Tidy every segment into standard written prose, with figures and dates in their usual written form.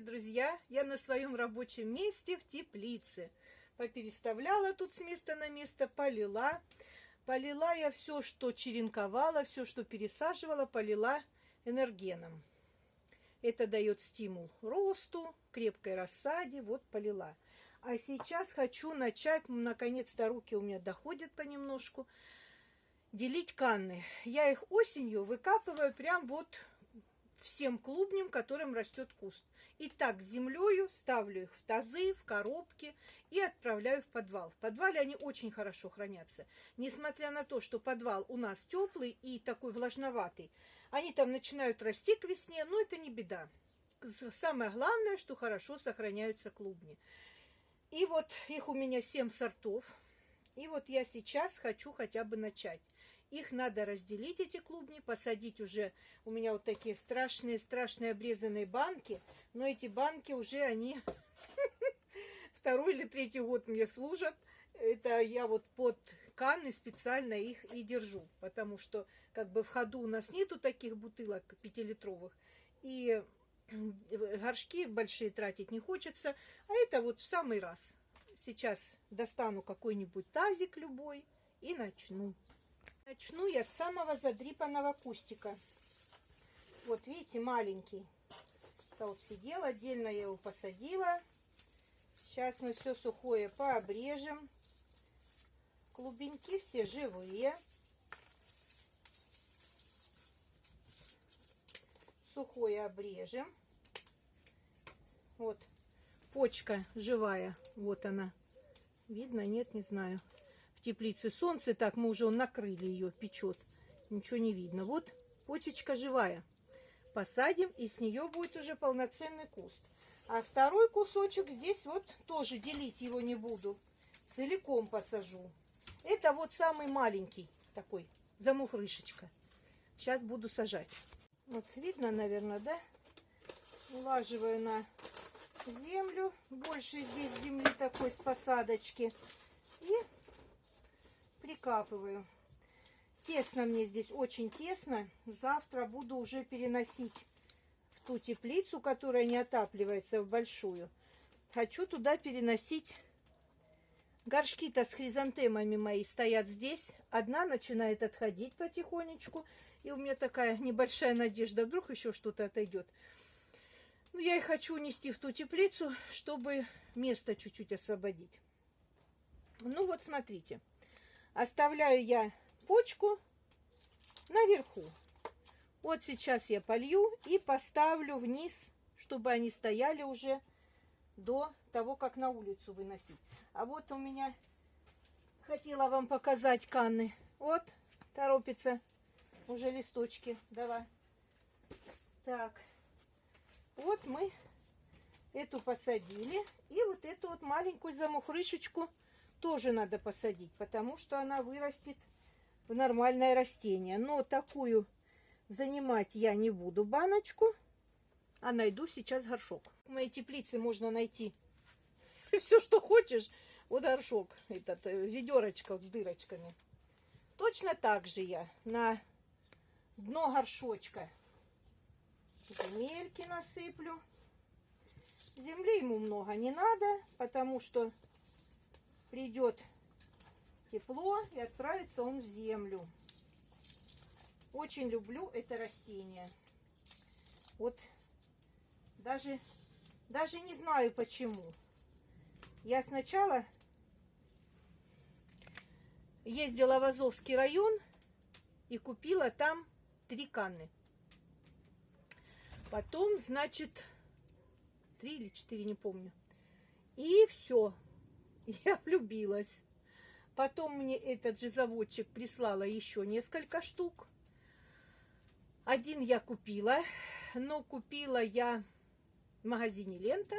Привет, друзья! Я на своем рабочем месте в теплице. Попереставляла тут с места на место, полила. Полила я все, что черенковала, все, что пересаживала, полила энергеном. Это дает стимул росту, крепкой рассаде. Вот полила. А сейчас хочу начать, наконец-то руки у меня доходят понемножку, делить канны. Я их осенью выкапываю прям вот всем клубням, которым растет куст. И так с землею ставлю их в тазы, в коробки и отправляю в подвал. В подвале они очень хорошо хранятся. Несмотря на то, что подвал у нас теплый и такой влажноватый, они там начинают расти к весне, но это не беда. Самое главное, что хорошо сохраняются клубни. И вот их у меня 7 сортов. И вот я сейчас хочу хотя бы начать. Их надо разделить, эти клубни, посадить уже. У меня вот такие страшные обрезанные банки. Но эти банки уже, они второй или третий год мне служат. Это я вот под канны специально их и держу. Потому что как бы в ходу у нас нету таких бутылок 5-литровых. И горшки большие тратить не хочется. А это вот в самый раз. Сейчас достану какой-нибудь тазик любой и начну. Начну я с самого задрипанного кустика. Вот видите, маленький. Это вот сидел, отдельно я его посадила. Сейчас мы все сухое пообрежем. Клубеньки все живые. Сухое обрежем. Вот почка живая. Вот она. Видно? Нет, не знаю. В теплице солнце, так мы уже накрыли ее, печет. Ничего не видно. Вот почечка живая. Посадим, и с нее будет уже полноценный куст. А второй кусочек здесь вот тоже делить его не буду. Целиком посажу. Это вот самый маленький такой, замухрышечка. Сейчас буду сажать. Вот видно, наверное, да? Улаживаю на землю. Больше здесь земли такой с посадочки. И прикапываю. Тесно мне здесь, очень тесно. Завтра буду уже переносить в ту теплицу, которая не отапливается, в большую. Хочу туда переносить. Горшки-то с хризантемами мои стоят здесь. Одна начинает отходить потихонечку. И у меня такая небольшая надежда, вдруг еще что-то отойдет. Ну, я и хочу унести в ту теплицу, чтобы место чуть-чуть освободить. Ну вот, смотрите. Оставляю я почку наверху. Вот сейчас я полью и поставлю вниз, чтобы они стояли уже до того, как на улицу выносить. А вот у меня, хотела вам показать канны. Вот, торопится, уже листочки дала. Так, вот мы эту посадили. И вот эту вот маленькую замухрышечку тоже надо посадить, потому что она вырастет в нормальное растение. Но такую занимать я не буду баночку, а найду сейчас горшок. В моей теплице можно найти все, что хочешь. Вот горшок, этот ведерочка с дырочками. Точно так же я на дно горшочка земельки насыплю. Земли ему много не надо, потому что придет тепло и отправится он в землю. Очень люблю это растение. Вот даже не знаю почему. Я сначала ездила в Азовский район и купила там 3 канны. Потом, значит, 3 или 4, не помню. И все. Я влюбилась. Потом мне этот же заводчик прислала еще несколько штук. Один я купила, но купила я в магазине Лента.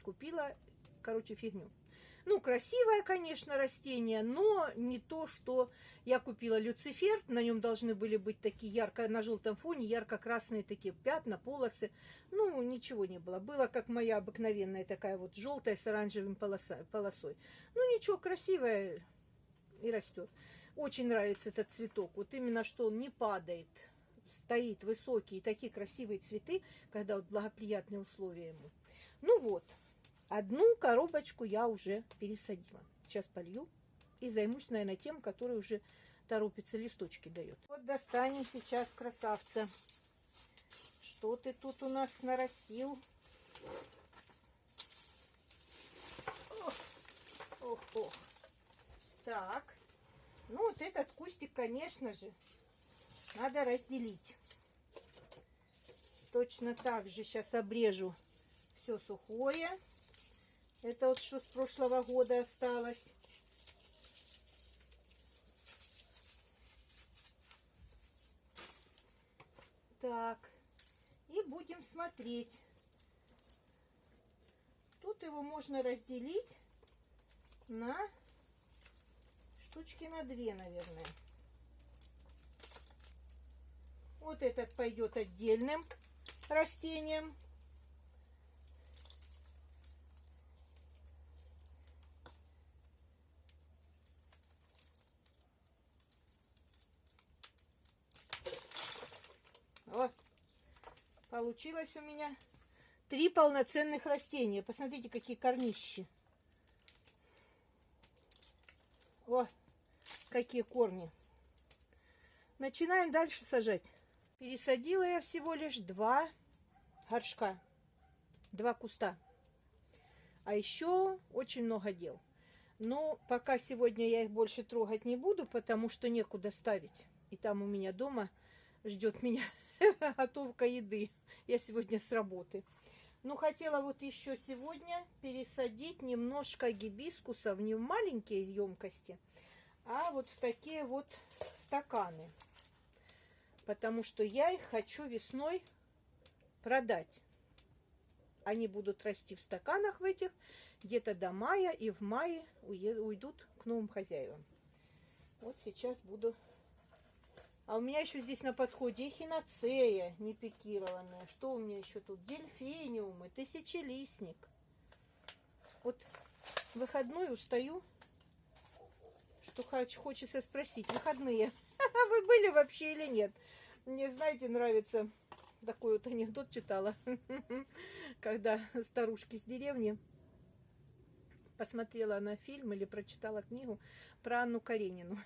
Купила, короче, фигню. Ну, красивое, конечно, растение, но не то, что я купила люцифер. На нем должны были быть такие ярко, на желтом фоне, ярко-красные такие пятна, полосы. Ну, ничего не было. Было, как моя обыкновенная такая вот желтая с оранжевым полосой. Ну, ничего, красивое и растет. Очень нравится этот цветок. Вот именно, что он не падает. стоит высокий, и такие красивые цветы, когда вот благоприятные условия ему. Ну вот, одну коробочку я уже пересадила. Сейчас полью и займусь, наверное, тем, который уже торопится, листочки дает. Вот достанем сейчас красавца. Что ты тут у нас нарастил? Ох, ох, ох. Так, ну вот этот кустик, конечно же, надо разделить. Точно так же сейчас обрежу все сухое. Это вот что с прошлого года осталось. Так, и будем смотреть. Тут его можно разделить на штучки на 2, наверное. Вот этот пойдет отдельным растением. Вот, получилось у меня 3 полноценных растения. Посмотрите, какие корнищи. О, какие корни. Начинаем дальше сажать. Пересадила я всего лишь 2 горшка, 2 куста. А еще очень много дел. Но пока сегодня я их больше трогать не буду, потому что некуда ставить. И там у меня дома ждет меня готовка еды. Я сегодня с работы. Ну, хотела вот еще сегодня пересадить немножко гибискусов не в маленькие емкости, а вот в такие вот стаканы. Потому что я их хочу весной продать. Они будут расти в стаканах в этих где-то до мая, и в мае уйдут к новым хозяевам. Вот сейчас буду... А у меня еще здесь на подходе эхиноцея не пикированная. Что у меня еще тут? Дельфиниумы, тысячелистник. Вот в выходной устаю, что хочется спросить. Выходные, вы были вообще или нет? Мне, знаете, нравится, такой вот анекдот читала, когда старушки с деревни посмотрела на фильм или прочитала книгу про Анну Каренину.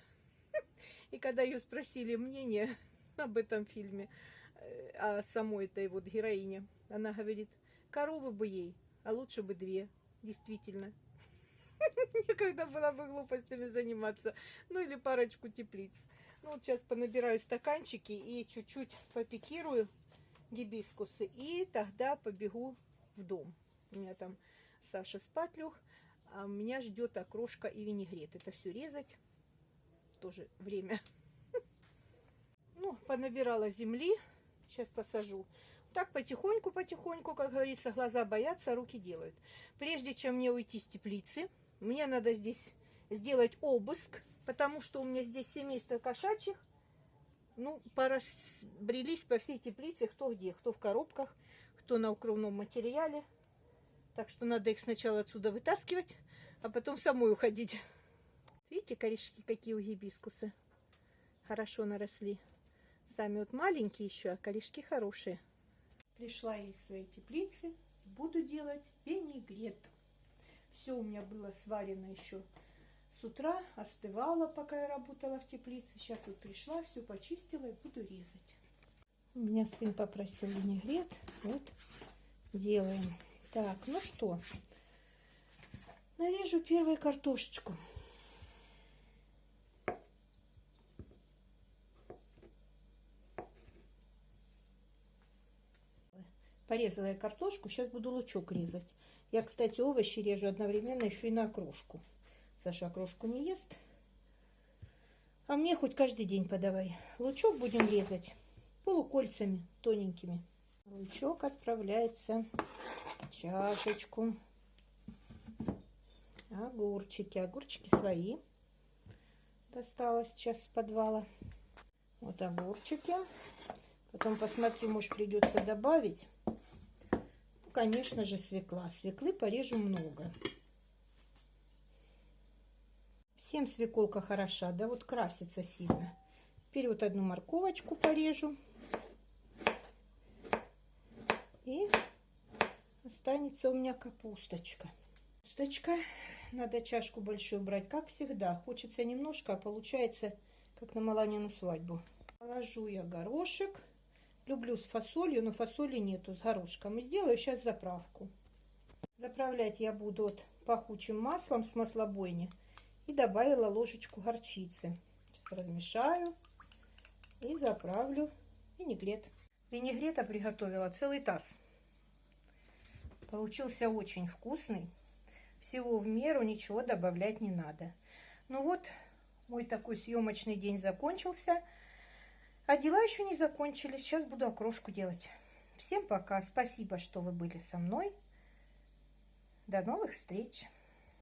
И когда ее спросили мнение об этом фильме, о самой этой вот героине, она говорит, коровы бы ей, а лучше бы 2. Действительно. Некогда было бы глупостями заниматься. Ну или парочку теплиц. Ну вот сейчас понабираю стаканчики и чуть-чуть попикирую гибискусы. И тогда побегу в дом. У меня там Саша спать лег, а меня ждет окрошка и винегрет. Это все резать. Тоже время. Ну, понабирала земли. Сейчас посажу. Так потихоньку, как говорится, глаза боятся, руки делают. Прежде чем мне уйти с теплицы, мне надо здесь сделать обыск, потому что у меня здесь семейство кошачьих. Ну, разбрелись по всей теплице, кто где, кто в коробках, кто на укрывном материале. Так что надо их сначала отсюда вытаскивать, а потом самой уходить. Видите, корешки какие у гибискуса? Хорошо наросли. Сами вот маленькие еще, а корешки хорошие. Пришла я из своей теплицы. Буду делать винегрет. Все у меня было сварено еще с утра. Остывало, пока я работала в теплице. Сейчас вот пришла, все почистила и буду резать. У меня сын попросил винегрет. Вот делаем. Так, ну что. Нарежу первую картошечку. Порезала я картошку, сейчас буду лучок резать. Я, кстати, овощи режу одновременно еще и на окрошку. Саша окрошку не ест. А мне хоть каждый день подавай. Лучок будем резать полукольцами тоненькими. Лучок отправляется в чашечку. Огурчики. Огурчики свои. Достала сейчас с подвала. Вот огурчики. Потом посмотрю, может, придется добавить. Конечно же, свекла. Свеклы порежу много. Всем свеколка хороша, да вот красится сильно. Теперь вот одну морковочку порежу. И останется у меня капусточка. Капусточка. Надо чашку большую брать, как всегда. Хочется немножко, а получается, как на Маланину свадьбу. Положу я горошек. Люблю с фасолью, но фасоли нету, с горошком. И сделаю сейчас заправку. Заправлять я буду вот пахучим маслом с маслобойни. И добавила ложечку горчицы. Сейчас размешаю и заправлю винегрет. Винегрета приготовила целый таз. Получился очень вкусный. Всего в меру, ничего добавлять не надо. Ну вот, мой такой съемочный день закончился. А дела еще не закончились. Сейчас буду окрошку делать. Всем пока. Спасибо, что вы были со мной. До новых встреч.